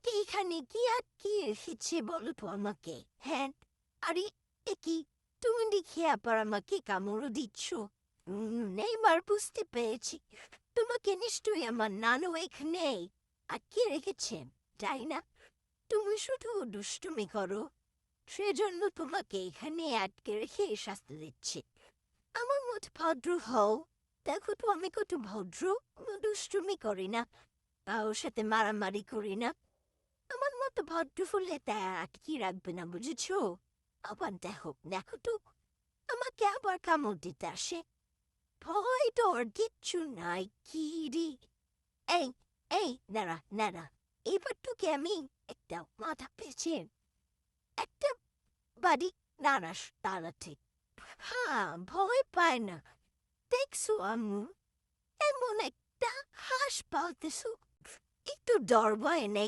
তোমাকে এখানে কি আটকে রেখেছে বলো তো আমাকে? হ্যাঁ, আরে এ কি, তুমি দেখি আবার আমাকে কামড় দিচ্ছ। এইবার বুঝতে পেরেছি, তোমাকে নিশ্চয়ই আমার নানু এখানে আটকে রেখেছেন, তাই না? তুমি শুধু দুষ্টুমি করো, সেজন্য তোমাকে এখানে আটকে রেখে শাস্তি দিচ্ছি। আমার মতো ভদ্র হও, দেখো তো আমি কত ভদ্র, দুষ্টুমি করি না, কারোর সাথে মারামারি করি না। আমার মতো ভদ্র ফুলে তা আটকে রাখবে না, বুঝেছো? আবার দেখো দেখো তো, আমাকে আবার কামড় দিতে আসে। ভয় তো আর কিচ্ছু নাই, কি রে? এই এই নাড়া নাড়া, এবার তোকে আমি একটা মাথা পেয়েছি, একটা বাড়ি নাড়াস তাড়াতে। হ্যাঁ, ভয় পায় না, দেখছো আম্মু? এমন একটা হাঁস পালতেছো, একটু ডর ভয় নেই।